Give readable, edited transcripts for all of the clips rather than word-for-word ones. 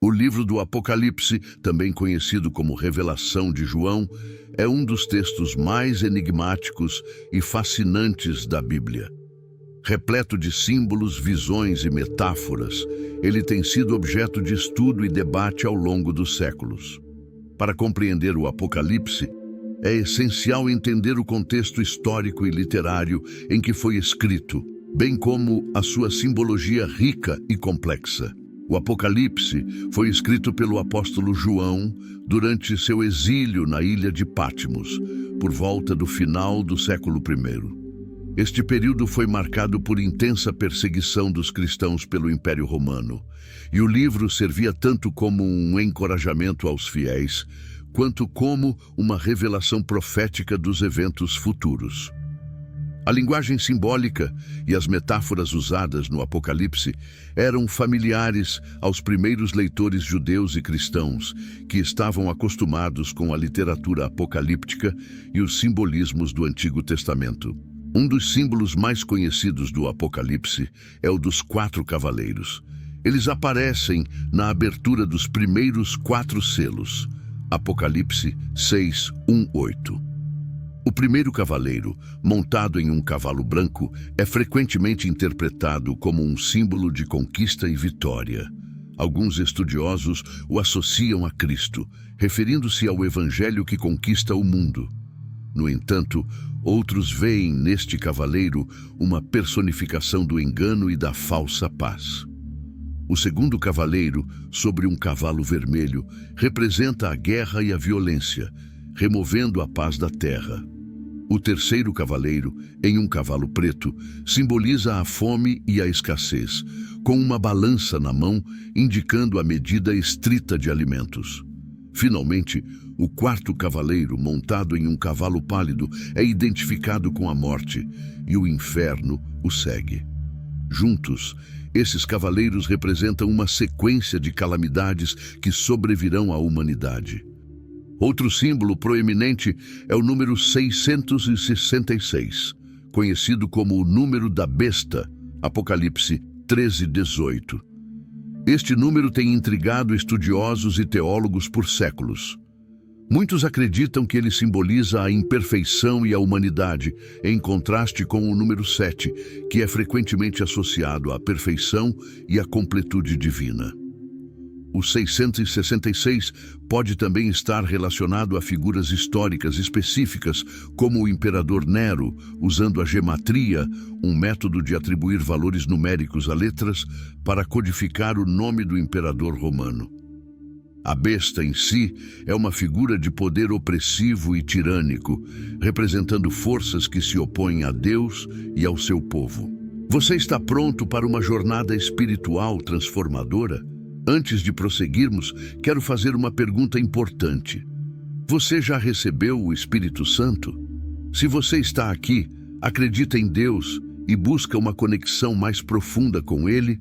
O livro do Apocalipse, também conhecido como Revelação de João, é um dos textos mais enigmáticos e fascinantes da Bíblia. Repleto de símbolos, visões e metáforas, ele tem sido objeto de estudo e debate ao longo dos séculos. Para compreender o Apocalipse, é essencial entender o contexto histórico e literário em que foi escrito, bem como a sua simbologia rica e complexa. O Apocalipse foi escrito pelo apóstolo João durante seu exílio na ilha de Patmos, por volta do final do século I. Este período foi marcado por intensa perseguição dos cristãos pelo Império Romano, e o livro servia tanto como um encorajamento aos fiéis, quanto como uma revelação profética dos eventos futuros. A linguagem simbólica e as metáforas usadas no Apocalipse eram familiares aos primeiros leitores judeus e cristãos, que estavam acostumados com a literatura apocalíptica e os simbolismos do Antigo Testamento. Um dos símbolos mais conhecidos do Apocalipse é o dos 4 cavaleiros. Eles aparecem na abertura dos primeiros 4 selos. Apocalipse 6, 1, 8. O primeiro cavaleiro, montado em um cavalo branco, é frequentemente interpretado como um símbolo de conquista e vitória. Alguns estudiosos o associam a Cristo, referindo-se ao Evangelho que conquista o mundo. No entanto, outros veem neste cavaleiro uma personificação do engano e da falsa paz. O segundo cavaleiro, sobre um cavalo vermelho, representa a guerra e a violência, removendo a paz da terra. O terceiro cavaleiro, em um cavalo preto, simboliza a fome e a escassez, com uma balança na mão, indicando a medida estrita de alimentos. Finalmente, o quarto cavaleiro, montado em um cavalo pálido, é identificado com a morte, e o inferno o segue. Juntos, esses cavaleiros representam uma sequência de calamidades que sobrevirão à humanidade. Outro símbolo proeminente é o número 666, conhecido como o número da besta, Apocalipse 13, 18. Este número tem intrigado estudiosos e teólogos por séculos. Muitos acreditam que ele simboliza a imperfeição e a humanidade, em contraste com o número 7, que é frequentemente associado à perfeição e à completude divina. O 666 pode também estar relacionado a figuras históricas específicas, como o imperador Nero, usando a gematria, um método de atribuir valores numéricos a letras, para codificar o nome do imperador romano. A besta em si é uma figura de poder opressivo e tirânico, representando forças que se opõem a Deus e ao seu povo. Você está pronto para uma jornada espiritual transformadora? Antes de prosseguirmos, quero fazer uma pergunta importante. Você já recebeu o Espírito Santo? Se você está aqui, acredita em Deus e busca uma conexão mais profunda com Ele,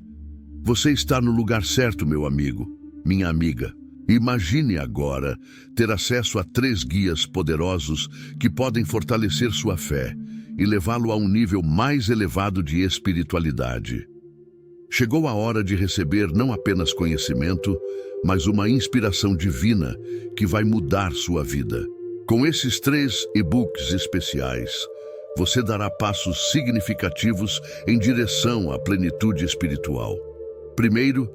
você está no lugar certo, meu amigo, minha amiga. Imagine agora ter acesso a 3 guias poderosos que podem fortalecer sua fé e levá-lo a um nível mais elevado de espiritualidade. Chegou a hora de receber não apenas conhecimento, mas uma inspiração divina que vai mudar sua vida. Com esses 3 e-books especiais, você dará passos significativos em direção à plenitude espiritual. Primeiro,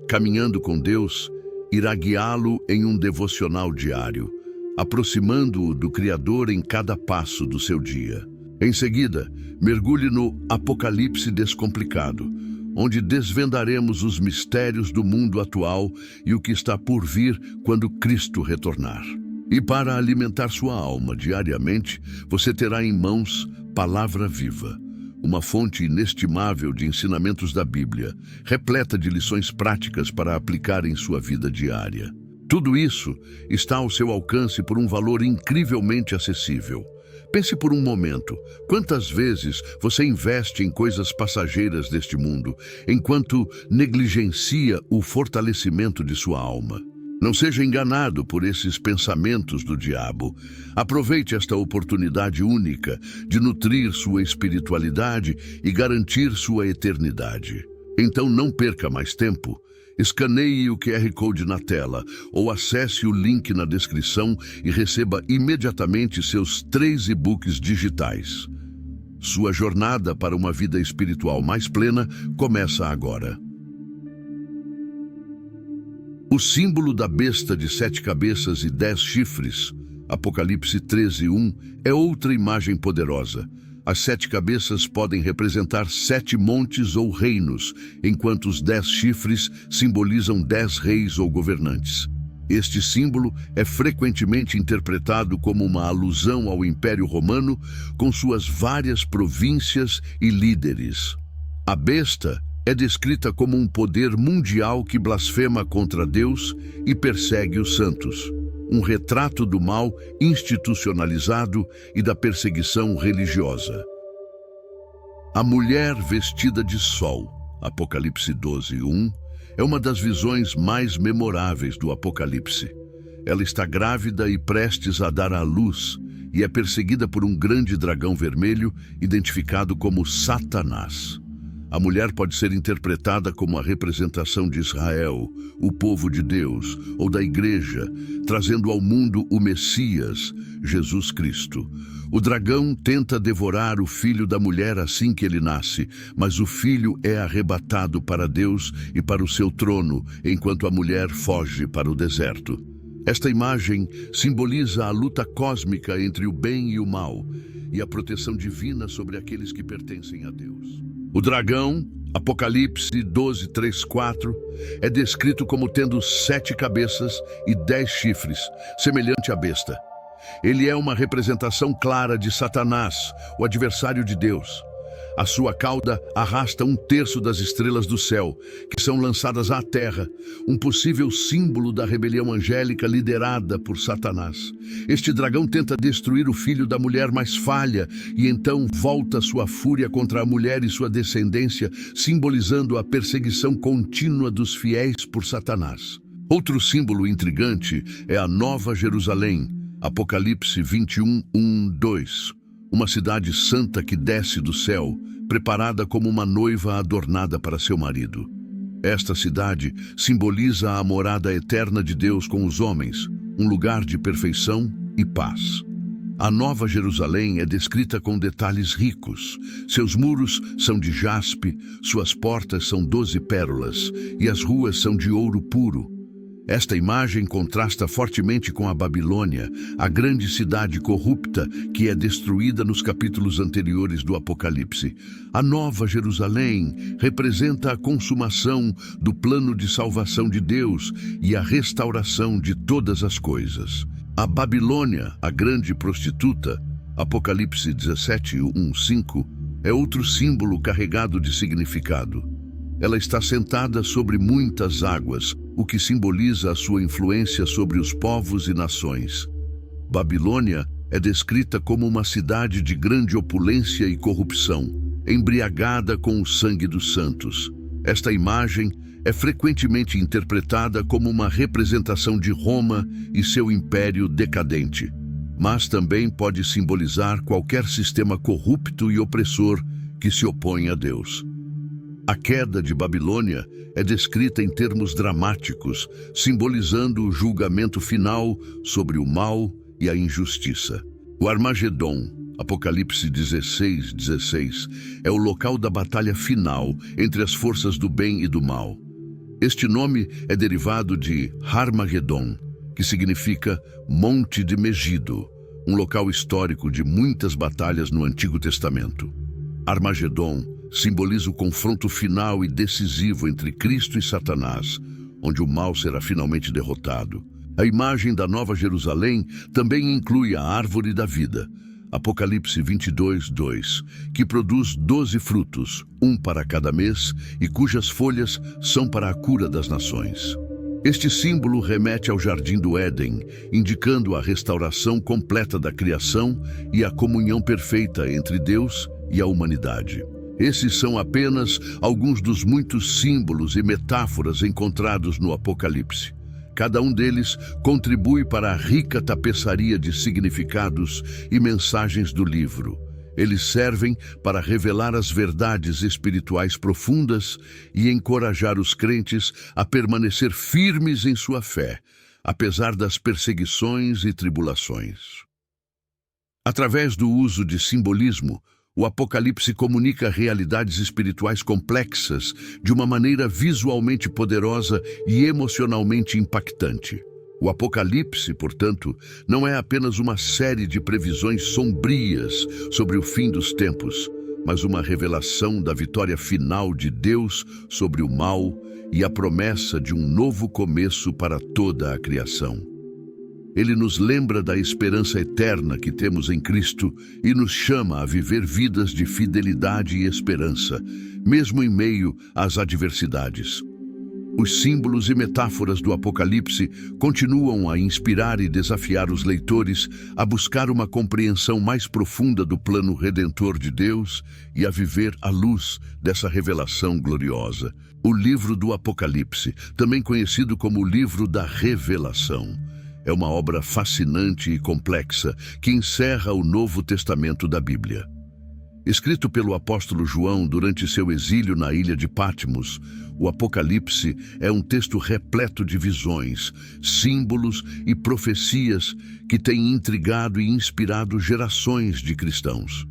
Caminhando com Deus irá guiá-lo em um devocional diário, aproximando-o do Criador em cada passo do seu dia. Em seguida, mergulhe no Apocalipse Descomplicado, onde desvendaremos os mistérios do mundo atual e o que está por vir quando Cristo retornar. E para alimentar sua alma diariamente, você terá em mãos Palavra Viva, uma fonte inestimável de ensinamentos da Bíblia, repleta de lições práticas para aplicar em sua vida diária. Tudo isso está ao seu alcance por um valor incrivelmente acessível. Pense por um momento, quantas vezes você investe em coisas passageiras deste mundo, enquanto negligencia o fortalecimento de sua alma? Não seja enganado por esses pensamentos do diabo. Aproveite esta oportunidade única de nutrir sua espiritualidade e garantir sua eternidade. Então não perca mais tempo Escaneie o QR Code na tela ou acesse o link na descrição e receba imediatamente seus 3 e-books digitais. Sua jornada para uma vida espiritual mais plena começa agora. O símbolo da besta de 7 cabeças e 10 chifres, Apocalipse 13:1, é outra imagem poderosa. As 7 cabeças podem representar 7 montes ou reinos, enquanto os 10 chifres simbolizam 10 reis ou governantes. Este símbolo é frequentemente interpretado como uma alusão ao Império Romano, com suas várias províncias e líderes. A besta é descrita como um poder mundial que blasfema contra Deus e persegue os santos. Um retrato do mal institucionalizado e da perseguição religiosa. A mulher vestida de sol, Apocalipse 12:1, é uma das visões mais memoráveis do Apocalipse. Ela está grávida e prestes a dar à luz, e é perseguida por um grande dragão vermelho, identificado como Satanás. A mulher pode ser interpretada como a representação de Israel, o povo de Deus, ou da Igreja, trazendo ao mundo o Messias, Jesus Cristo. O dragão tenta devorar o filho da mulher assim que ele nasce, mas o filho é arrebatado para Deus e para o seu trono, enquanto a mulher foge para o deserto. Esta imagem simboliza a luta cósmica entre o bem e o mal, e a proteção divina sobre aqueles que pertencem a Deus. O dragão, Apocalipse 12:3-4, é descrito como tendo 7 cabeças e 10 chifres, semelhante à besta. Ele é uma representação clara de Satanás, o adversário de Deus. A sua cauda arrasta 1/3 das estrelas do céu, que são lançadas à terra, um possível símbolo da rebelião angélica liderada por Satanás. Este dragão tenta destruir o filho da mulher, mas falha, e então volta sua fúria contra a mulher e sua descendência, simbolizando a perseguição contínua dos fiéis por Satanás. Outro símbolo intrigante é a Nova Jerusalém, Apocalipse 21:1-2. Uma cidade santa que desce do céu, preparada como uma noiva adornada para seu marido. Esta cidade simboliza a morada eterna de Deus com os homens, um lugar de perfeição e paz. A Nova Jerusalém é descrita com detalhes ricos. Seus muros são de jaspe, suas portas são 12 pérolas e as ruas são de ouro puro. Esta imagem contrasta fortemente com a Babilônia, a grande cidade corrupta que é destruída nos capítulos anteriores do Apocalipse. A Nova Jerusalém representa a consumação do plano de salvação de Deus e a restauração de todas as coisas. A Babilônia, a grande prostituta, Apocalipse 17:1-5, é outro símbolo carregado de significado. Ela está sentada sobre muitas águas, o que simboliza a sua influência sobre os povos e nações. Babilônia é descrita como uma cidade de grande opulência e corrupção, embriagada com o sangue dos santos. Esta imagem é frequentemente interpretada como uma representação de Roma e seu império decadente, mas também pode simbolizar qualquer sistema corrupto e opressor que se opõe a Deus. A queda de Babilônia é descrita em termos dramáticos, simbolizando o julgamento final sobre o mal e a injustiça. O Armagedon, Apocalipse 16:16, é o local da batalha final entre as forças do bem e do mal. Este nome é derivado de Harmagedon, que significa Monte de Megido, um local histórico de muitas batalhas no Antigo Testamento. Armagedon simboliza o confronto final e decisivo entre Cristo e Satanás, onde o mal será finalmente derrotado. A imagem da Nova Jerusalém também inclui a árvore da vida, Apocalipse 22:2, que produz 12 frutos, um para cada mês, e cujas folhas são para a cura das nações. Este símbolo remete ao Jardim do Éden, indicando a restauração completa da criação e a comunhão perfeita entre Deus e a humanidade. Esses são apenas alguns dos muitos símbolos e metáforas encontrados no Apocalipse. Cada um deles contribui para a rica tapeçaria de significados e mensagens do livro. Eles servem para revelar as verdades espirituais profundas e encorajar os crentes a permanecer firmes em sua fé, apesar das perseguições e tribulações. Através do uso de simbolismo, o Apocalipse comunica realidades espirituais complexas de uma maneira visualmente poderosa e emocionalmente impactante. O Apocalipse, portanto, não é apenas uma série de previsões sombrias sobre o fim dos tempos, mas uma revelação da vitória final de Deus sobre o mal e a promessa de um novo começo para toda a criação. Ele nos lembra da esperança eterna que temos em Cristo e nos chama a viver vidas de fidelidade e esperança, mesmo em meio às adversidades. Os símbolos e metáforas do Apocalipse continuam a inspirar e desafiar os leitores a buscar uma compreensão mais profunda do plano redentor de Deus e a viver à luz dessa revelação gloriosa. O livro do Apocalipse, também conhecido como o livro da Revelação, é uma obra fascinante e complexa que encerra o Novo Testamento da Bíblia. Escrito pelo apóstolo João durante seu exílio na ilha de Patmos, o Apocalipse é um texto repleto de visões, símbolos e profecias que tem intrigado e inspirado gerações de cristãos.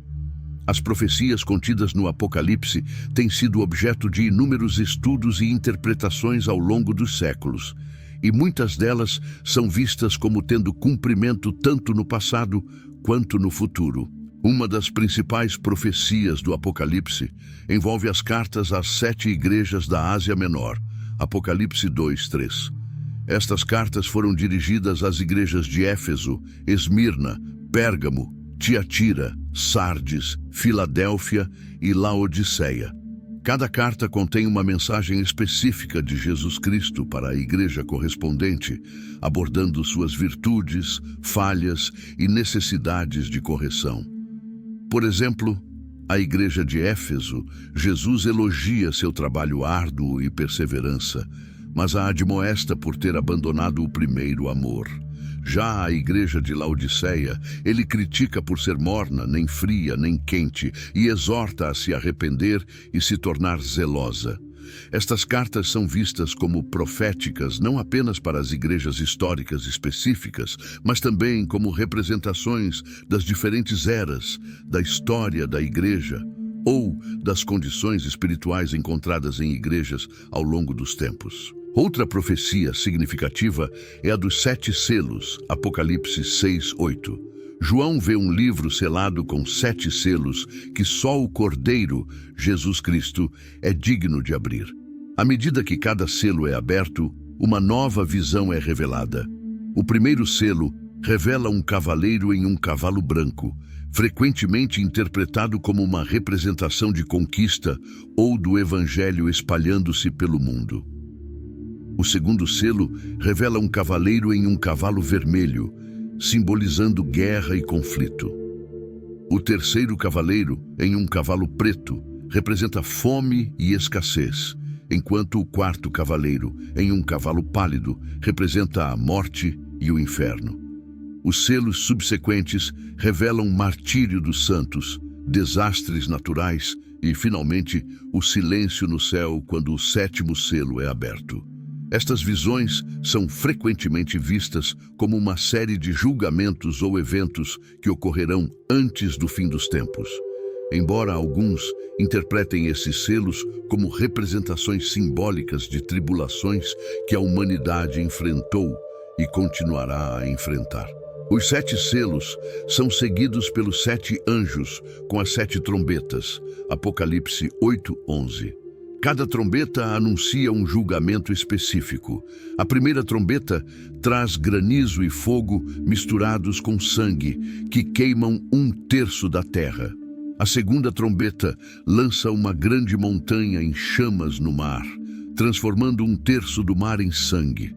As profecias contidas no Apocalipse têm sido objeto de inúmeros estudos e interpretações ao longo dos séculos, e muitas delas são vistas como tendo cumprimento tanto no passado quanto no futuro. Uma das principais profecias do Apocalipse envolve as cartas às 7 igrejas da Ásia Menor, Apocalipse 2:3. Estas cartas foram dirigidas às igrejas de Éfeso, Esmirna, Pérgamo, Tiatira, Sardes, Filadélfia e Laodiceia. Cada carta contém uma mensagem específica de Jesus Cristo para a igreja correspondente, abordando suas virtudes, falhas e necessidades de correção. Por exemplo, a igreja de Éfeso, Jesus elogia seu trabalho árduo e perseverança, mas a admoesta por ter abandonado o primeiro amor. Já a igreja de Laodiceia, ele critica por ser morna, nem fria, nem quente, e exorta a se arrepender e se tornar zelosa. Estas cartas são vistas como proféticas não apenas para as igrejas históricas específicas, mas também como representações das diferentes eras da história da igreja ou das condições espirituais encontradas em igrejas ao longo dos tempos. Outra profecia significativa é a dos 7 selos, Apocalipse 6:8. João vê um livro selado com 7 selos que só o Cordeiro, Jesus Cristo, é digno de abrir. À medida que cada selo é aberto, uma nova visão é revelada. O primeiro selo revela um cavaleiro em um cavalo branco, frequentemente interpretado como uma representação de conquista ou do evangelho espalhando-se pelo mundo. O segundo selo revela um cavaleiro em um cavalo vermelho, simbolizando guerra e conflito. O terceiro cavaleiro, em um cavalo preto, representa fome e escassez, enquanto o quarto cavaleiro, em um cavalo pálido, representa a morte e o inferno. Os selos subsequentes revelam martírio dos santos, desastres naturais e, finalmente, o silêncio no céu quando o 7º selo é aberto. Estas visões são frequentemente vistas como uma série de julgamentos ou eventos que ocorrerão antes do fim dos tempos. Embora alguns interpretem esses selos como representações simbólicas de tribulações que a humanidade enfrentou e continuará a enfrentar. Os 7 selos são seguidos pelos 7 anjos com as 7 trombetas, Apocalipse 8:11. Cada trombeta anuncia um julgamento específico. A primeira trombeta traz granizo e fogo misturados com sangue, que queimam 1/3 da terra. A segunda trombeta lança uma grande montanha em chamas no mar, transformando 1/3 do mar em sangue.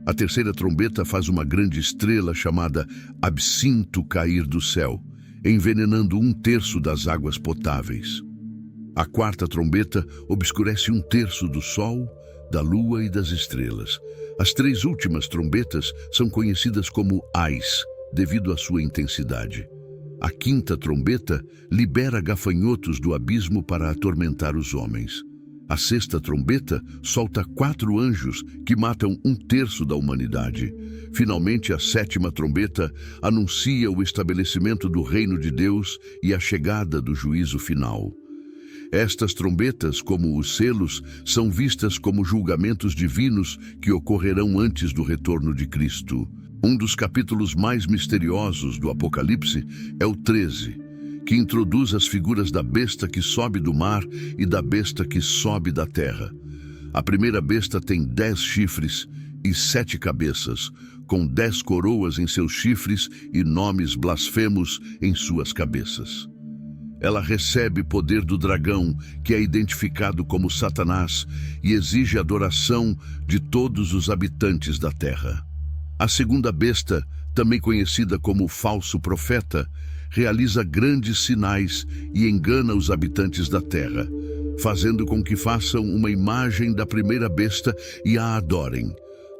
A terceira trombeta faz uma grande estrela chamada absinto cair do céu, envenenando 1/3 das águas potáveis. A quarta trombeta obscurece 1/3 do sol, da lua e das estrelas. As 3 últimas trombetas são conhecidas como ais, devido à sua intensidade. A quinta trombeta libera gafanhotos do abismo para atormentar os homens. A sexta trombeta solta 4 anjos que matam 1/3 da humanidade. Finalmente, a sétima trombeta anuncia o estabelecimento do reino de Deus e a chegada do juízo final. Estas trombetas, como os selos, são vistas como julgamentos divinos que ocorrerão antes do retorno de Cristo. Um dos capítulos mais misteriosos do Apocalipse é o 13, que introduz as figuras da besta que sobe do mar e da besta que sobe da terra. A primeira besta tem 10 chifres e 7 cabeças, com 10 coroas em seus chifres e nomes blasfemos em suas cabeças. Ela recebe poder do dragão, que é identificado como Satanás, e exige adoração de todos os habitantes da terra. A segunda besta, também conhecida como falso profeta, realiza grandes sinais e engana os habitantes da terra, fazendo com que façam uma imagem da primeira besta e a adorem.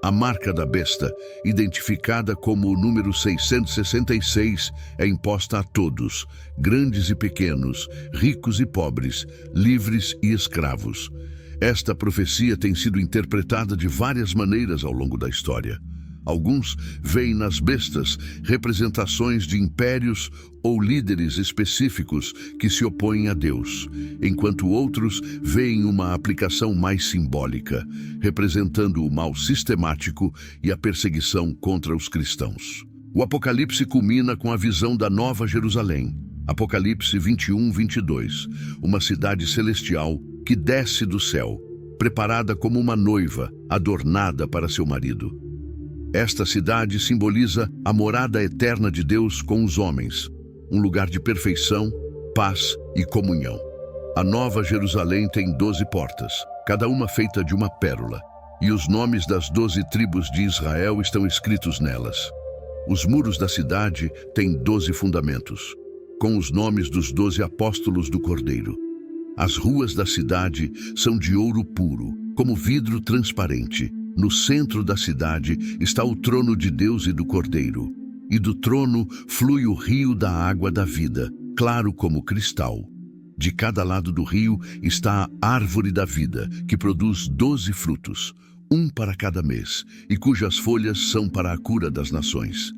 A marca da besta, identificada como o número 666, é imposta a todos, grandes e pequenos, ricos e pobres, livres e escravos. Esta profecia tem sido interpretada de várias maneiras ao longo da história. Alguns veem nas bestas representações de impérios ou líderes específicos que se opõem a Deus, enquanto outros veem uma aplicação mais simbólica, representando o mal sistemático e a perseguição contra os cristãos. O Apocalipse culmina com a visão da Nova Jerusalém, Apocalipse 21:22, uma cidade celestial que desce do céu, preparada como uma noiva, adornada para seu marido. Esta cidade simboliza a morada eterna de Deus com os homens, um lugar de perfeição, paz e comunhão. A Nova Jerusalém tem 12 portas, cada uma feita de uma pérola, e os nomes das 12 tribos de Israel estão escritos nelas. Os muros da cidade têm 12 fundamentos, com os nomes dos 12 apóstolos do Cordeiro. As ruas da cidade são de ouro puro, como vidro transparente. No centro da cidade está o trono de Deus e do Cordeiro, e do trono flui o rio da água da vida, claro como cristal. De cada lado do rio está a árvore da vida, que produz 12 frutos, um para cada mês, e cujas folhas são para a cura das nações.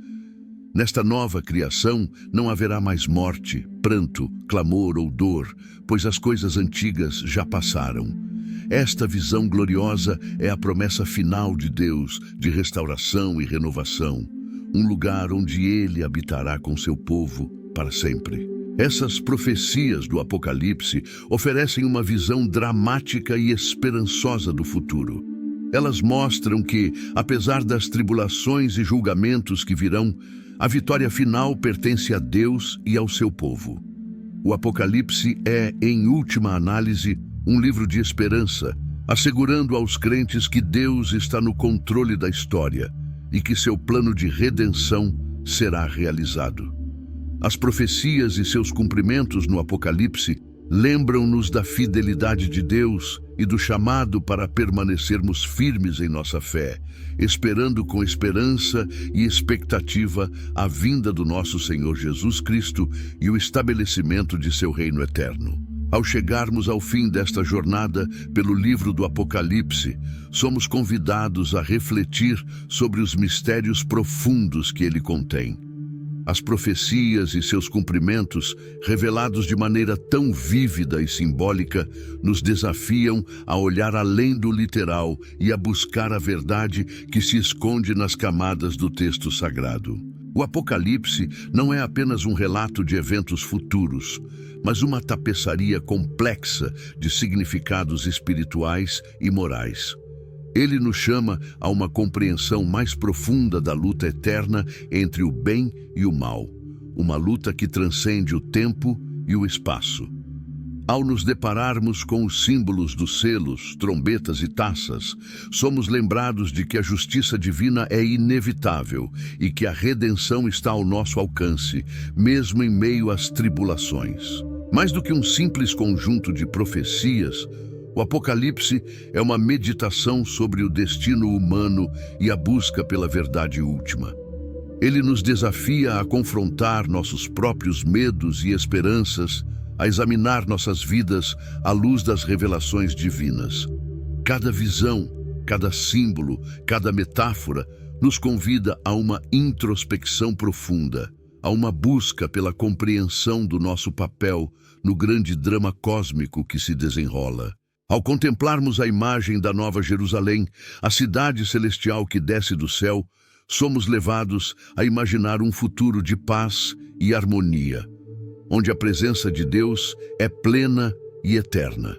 Nesta nova criação não haverá mais morte, pranto, clamor ou dor, pois as coisas antigas já passaram. Esta visão gloriosa é a promessa final de Deus de restauração e renovação, um lugar onde Ele habitará com seu povo para sempre. Essas profecias do Apocalipse oferecem uma visão dramática e esperançosa do futuro. Elas mostram que, apesar das tribulações e julgamentos que virão, a vitória final pertence a Deus e ao seu povo. O Apocalipse é, em última análise, um livro de esperança, assegurando aos crentes que Deus está no controle da história e que seu plano de redenção será realizado. As profecias e seus cumprimentos no Apocalipse lembram-nos da fidelidade de Deus e do chamado para permanecermos firmes em nossa fé, esperando com esperança e expectativa a vinda do nosso Senhor Jesus Cristo e o estabelecimento de seu reino eterno. Ao chegarmos ao fim desta jornada pelo livro do Apocalipse, somos convidados a refletir sobre os mistérios profundos que ele contém. As profecias e seus cumprimentos, revelados de maneira tão vívida e simbólica, nos desafiam a olhar além do literal e a buscar a verdade que se esconde nas camadas do texto sagrado. O Apocalipse não é apenas um relato de eventos futuros, mas uma tapeçaria complexa de significados espirituais e morais. Ele nos chama a uma compreensão mais profunda da luta eterna entre o bem e o mal, uma luta que transcende o tempo e o espaço. Ao nos depararmos com os símbolos dos selos, trombetas e taças, somos lembrados de que a justiça divina é inevitável e que a redenção está ao nosso alcance, mesmo em meio às tribulações. Mais do que um simples conjunto de profecias, o Apocalipse é uma meditação sobre o destino humano e a busca pela verdade última. Ele nos desafia a confrontar nossos próprios medos e esperanças, a examinar nossas vidas à luz das revelações divinas. Cada visão, cada símbolo, cada metáfora nos convida a uma introspecção profunda, a uma busca pela compreensão do nosso papel no grande drama cósmico que se desenrola. Ao contemplarmos a imagem da Nova Jerusalém, a cidade celestial que desce do céu, somos levados a imaginar um futuro de paz e harmonia, onde a presença de Deus é plena e eterna.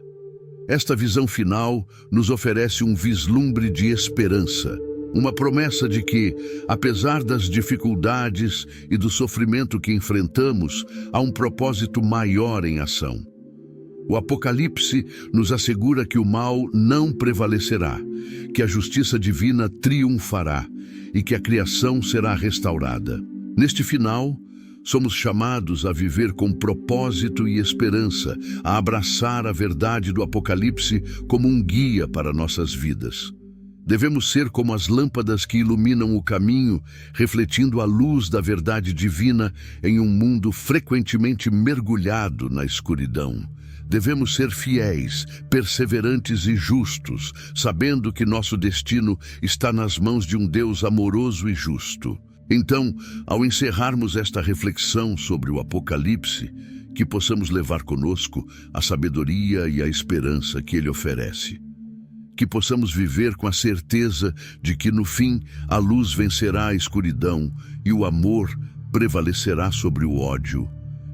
Esta visão final nos oferece um vislumbre de esperança, uma promessa de que, apesar das dificuldades e do sofrimento que enfrentamos, há um propósito maior em ação. O Apocalipse nos assegura que o mal não prevalecerá, que a justiça divina triunfará e que a criação será restaurada. Neste final, somos chamados a viver com propósito e esperança, a abraçar a verdade do Apocalipse como um guia para nossas vidas. Devemos ser como as lâmpadas que iluminam o caminho, refletindo a luz da verdade divina em um mundo frequentemente mergulhado na escuridão. Devemos ser fiéis, perseverantes e justos, sabendo que nosso destino está nas mãos de um Deus amoroso e justo. Então, ao encerrarmos esta reflexão sobre o Apocalipse, que possamos levar conosco a sabedoria e a esperança que ele oferece. Que possamos viver com a certeza de que, no fim, a luz vencerá a escuridão e o amor prevalecerá sobre o ódio.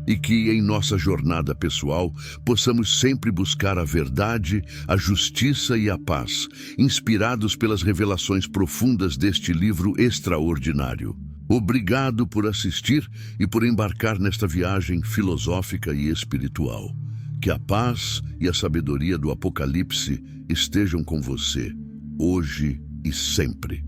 E que, em nossa jornada pessoal, possamos sempre buscar a verdade, a justiça e a paz, inspirados pelas revelações profundas deste livro extraordinário. Obrigado por assistir e por embarcar nesta viagem filosófica e espiritual. Que a paz e a sabedoria do Apocalipse estejam com você, hoje e sempre.